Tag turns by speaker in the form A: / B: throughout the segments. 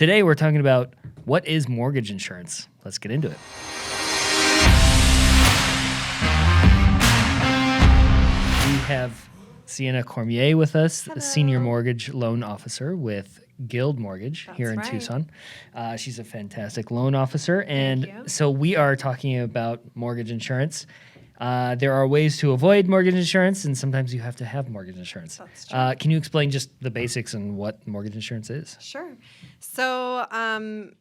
A: Today we're talking about what is mortgage insurance. Let's get into it. We have Seanna Cormier with us,
B: Hello.
A: a senior mortgage loan officer with Guild Mortgage
B: That's
A: here in
B: right.
A: Tucson. She's a fantastic loan officer. And
B: you.
A: so we are talking about mortgage insurance. There are ways to avoid mortgage insurance, and sometimes you have to have mortgage insurance.
B: That's true.
A: Can you explain just the basics and what mortgage insurance is?
B: Sure. So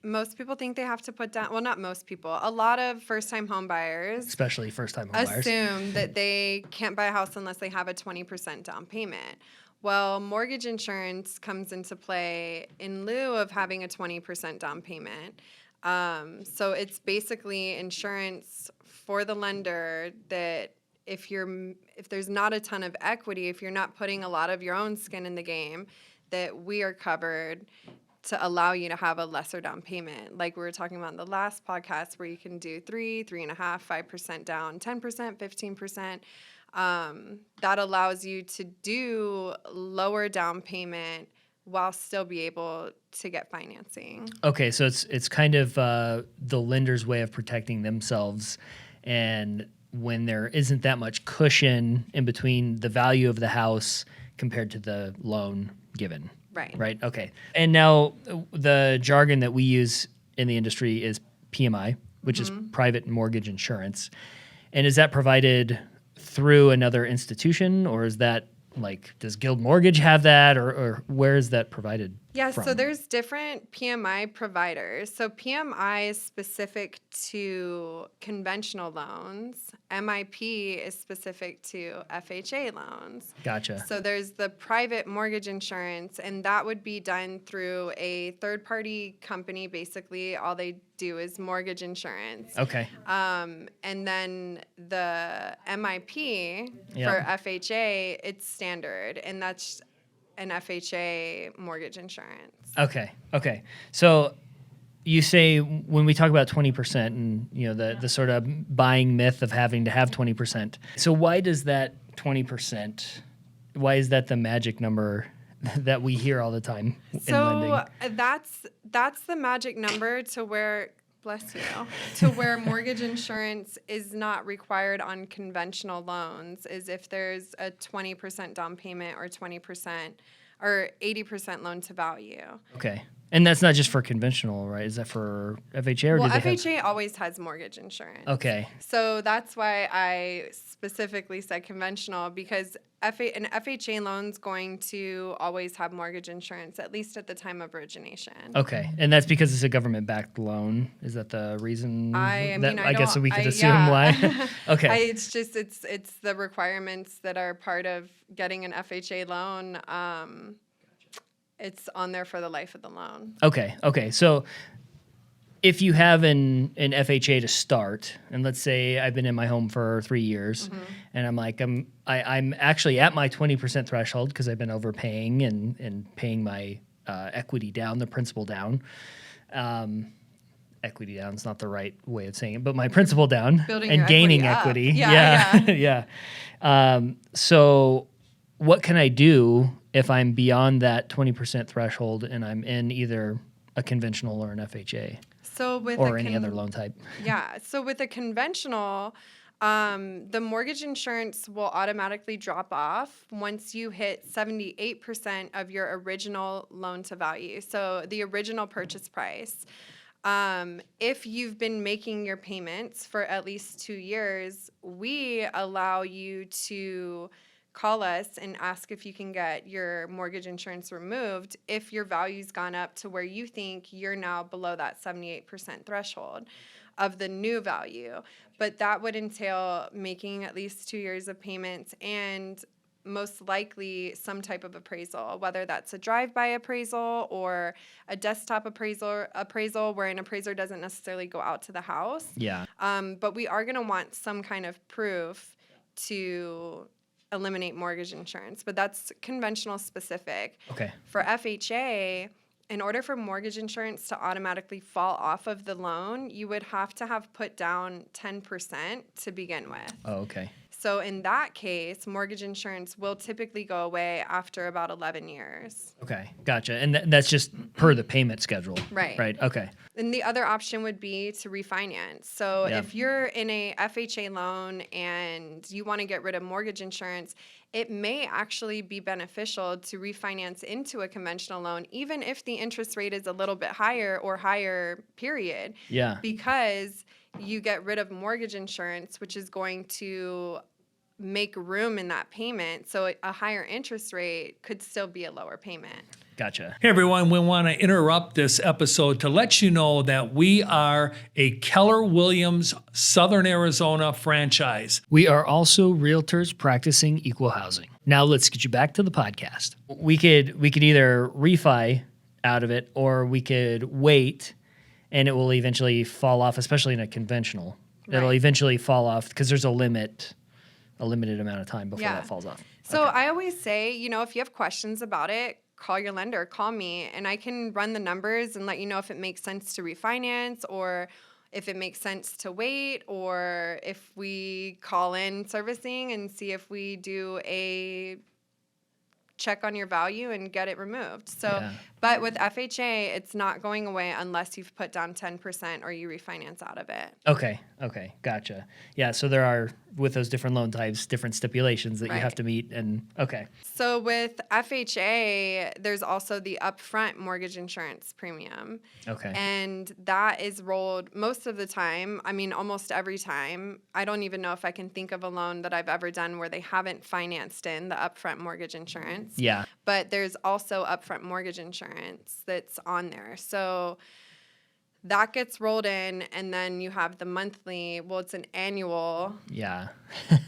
B: most people think they have to put down, well, not most people, a lot of first-time home buyers
A: Especially first-time home buyers.
B: assume that they can't buy a house unless they have a 20% down payment. Well, mortgage insurance comes into play in lieu of having a 20% down payment. So it's basically insurance for the lender that if there's not a ton of equity, if you're not putting a lot of your own skin in the game, that we are covered to allow you to have a lesser down payment. Like we were talking about in the last podcast, where you can do 3.5%, 5% down, 10%, 15%. That allows you to do lower down payment while still be able to get financing.
A: Okay, so it's kind of the lender's way of protecting themselves, and when there isn't that much cushion in between the value of the house compared to the loan given.
B: Right.
A: Right. Okay. And now the jargon that we use in the industry is PMI, which is private mortgage insurance. And is that provided through another institution, or is that like, does Guild Mortgage have that, or where is that provided
B: Yeah,
A: from?
B: so there's different PMI providers. So PMI is specific to conventional loans. MIP is specific to FHA loans.
A: Gotcha.
B: So there's the private mortgage insurance, and that would be done through a third-party company. Basically, all they do is mortgage insurance.
A: Okay.
B: And then the MIP
A: Yeah.
B: for FHA, it's standard, and that's an FHA mortgage insurance.
A: Okay. So you say when we talk about 20% and the sort of buying myth of having to have 20%. So why does that 20%? Why is that the magic number that we hear all the time in lending?
B: That's the magic number to where, bless you, to where mortgage insurance is not required on conventional loans, is if there's a 20% down payment or 20% or 80% loan to value.
A: Okay. And that's not just for conventional, right? Is that for FHA? Or
B: Well,
A: do they
B: FHA always has mortgage insurance.
A: Okay.
B: So that's why I specifically said conventional, because an FHA loan's going to always have mortgage insurance, at least at the time of origination.
A: Okay. And that's because it's a government-backed loan. Is that the reason?
B: I
A: guess we could assume why. Okay.
B: It's the requirements that are part of getting an FHA loan. It's on there for the life of the loan.
A: Okay. So if you have an FHA to start, and let's say I've been in my home for 3 years, and I'm like, I'm actually at my 20% threshold because I've been overpaying and paying my equity down, the principal down. Equity down is not the right way of saying it, but my principal down
B: Building
A: and
B: your
A: gaining
B: equity
A: equity.
B: up.
A: Yeah. So what can I do if I'm beyond that 20% threshold and I'm in either a conventional or an FHA or any other loan type?
B: Yeah. So with a conventional, the mortgage insurance will automatically drop off once you hit 78% of your original loan to value. So the original purchase price. If you've been making your payments for at least 2 years, we allow you to call us and ask if you can get your mortgage insurance removed if your value's gone up to where you think you're now below that 78% threshold of the new value. But that would entail making at least 2 years of payments and most likely some type of appraisal, whether that's a drive-by appraisal or a desktop appraisal where an appraiser doesn't necessarily go out to the house.
A: Yeah.
B: But we are going to want some kind of proof to eliminate mortgage insurance, but that's conventional specific.
A: Okay.
B: For FHA, in order for mortgage insurance to automatically fall off of the loan, you would have to have put down 10% to begin with.
A: Oh, okay.
B: So in that case, mortgage insurance will typically go away after about 11 years.
A: Okay, gotcha. And that's just per the payment schedule.
B: Right.
A: Right. Okay.
B: And the other option would be to refinance. So
A: Yeah.
B: if you're in a FHA loan and you want to get rid of mortgage insurance, it may actually be beneficial to refinance into a conventional loan, even if the interest rate is a little bit higher or higher, period.
A: Yeah.
B: Because you get rid of mortgage insurance, which is going to make room in that payment. So a higher interest rate could still be a lower payment.
A: Gotcha.
C: Hey everyone, we want to interrupt this episode to let you know that we are a Keller Williams Southern Arizona franchise.
A: We are also realtors practicing equal housing. Now let's get you back to the podcast. We could either refi out of it, or we could wait and it will eventually fall off, especially in a conventional. It'll
B: Right.
A: eventually fall off because there's a limited amount of time before
B: Yeah.
A: that falls off.
B: So
A: Okay.
B: I always say, if you have questions about it, call your lender, call me, and I can run the numbers and let you know if it makes sense to refinance or if it makes sense to wait, or if we call in servicing and see if we do a check on your value and get it removed. So,
A: Yeah.
B: but with FHA, it's not going away unless you've put down 10% or you refinance out of it.
A: Okay, gotcha. Yeah, so there are, with those different loan types, different stipulations that you
B: Right.
A: have to meet, and okay.
B: So with FHA, there's also the upfront mortgage insurance premium.
A: Okay.
B: And that is rolled most of the time. I mean, almost every time. I don't even know if I can think of a loan that I've ever done where they haven't financed in the upfront mortgage insurance.
A: Yeah.
B: But there's also upfront mortgage insurance that's on there. So that gets rolled in, and then you have the monthly, well, it's an annual
A: Yeah.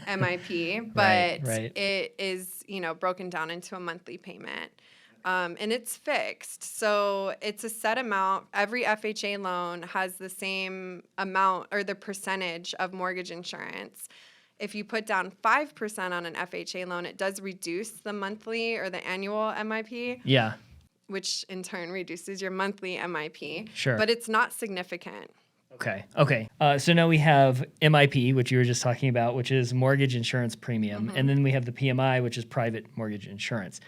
B: MIP,
A: Right,
B: but
A: right.
B: it is, broken down into a monthly payment. And it's fixed. So it's a set amount. Every FHA loan has the same amount or the percentage of mortgage insurance. If you put down 5% on an FHA loan, it does reduce the monthly or the annual MIP,
A: Yeah.
B: which in turn reduces your monthly MIP.
A: Sure.
B: But it's not significant.
A: Okay. So now we have MIP, which you were just talking about, which is mortgage insurance premium.
B: Mm-hmm.
A: And then we have the PMI, which is private mortgage insurance.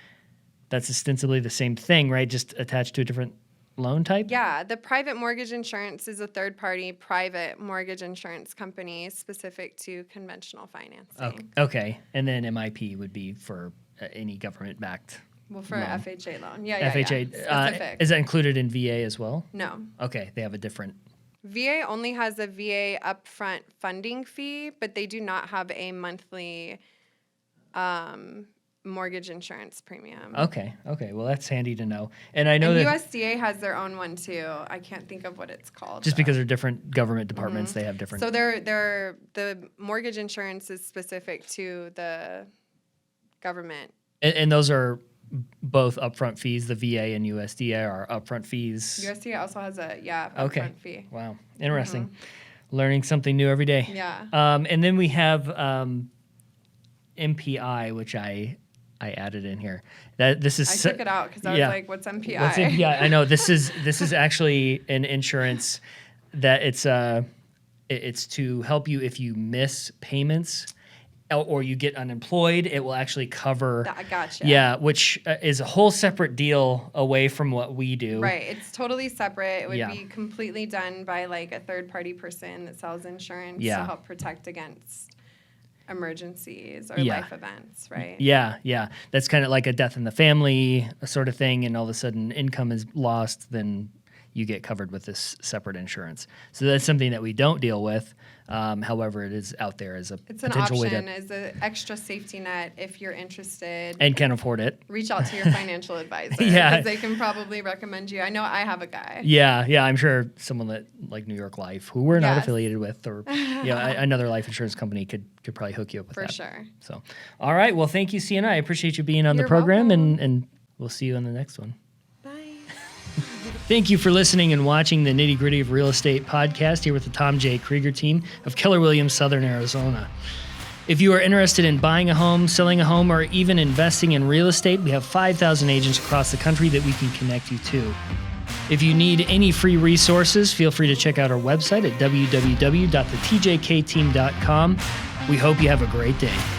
A: That's ostensibly the same thing, right? Just attached to a different loan type?
B: Yeah, the private mortgage insurance is a third-party private mortgage insurance company specific to conventional financing.
A: Okay. And then MIP would be for any government-backed
B: Well, for
A: loan.
B: an FHA loan. Yeah.
A: FHA.
B: Specific.
A: Is that included in VA as well?
B: No.
A: Okay. They have a different.
B: VA only has a VA upfront funding fee, but they do not have a monthly mortgage insurance premium.
A: Okay. Well, that's handy to know. And I know
B: And
A: that
B: USDA has their own one too. I can't think of what it's called.
A: just
B: though.
A: because they're different government departments, they have different.
B: So the mortgage insurance is specific to the government.
A: And those are both upfront fees. The VA and USDA are upfront fees.
B: USDA also has a
A: Okay.
B: upfront fee.
A: Wow. Interesting. Learning something new every day.
B: Yeah.
A: And then we have MPI, which I added in here. This is
B: I took it out because I was
A: yeah.
B: like, what's MPI?
A: What's MPI? I know this is actually an insurance that it's to help you if you miss payments or you get unemployed. It will actually cover.
B: I gotcha.
A: Yeah, which is a whole separate deal away from what we do.
B: Right. It's totally separate. It would
A: Yeah.
B: be completely done by like a third party person that sells insurance
A: Yeah.
B: to help protect against emergencies or
A: Yeah.
B: life events, right?
A: Yeah. That's kind of like a death in the family sort of thing, and all of a sudden income is lost, then you get covered with this separate insurance. So that's something that we don't deal with. However, it is out there as a
B: It's an
A: potential way
B: option
A: to,
B: as an extra safety net if you're interested.
A: and can afford it.
B: Reach out to your financial advisor.
A: Yeah.
B: Because they can probably recommend you. I know I have a guy.
A: Yeah, I'm sure someone that like New York Life, who we're not
B: Yes.
A: affiliated with, or another life insurance company could probably hook you up with
B: For
A: that.
B: sure.
A: So, all right. Well, thank you, Seanna. I appreciate you being on the
B: You're
A: program,
B: welcome.
A: and we'll see you on the next one.
B: Bye.
A: Thank you for listening and watching the Nitty Gritty of Real Estate podcast here with the Tom J. Krieger team of Keller Williams, Southern Arizona. If you are interested in buying a home, selling a home, or even investing in real estate, we have 5,000 agents across the country that we can connect you to. If you need any free resources, feel free to check out our website at www.thetjkteam.com. We hope you have a great day.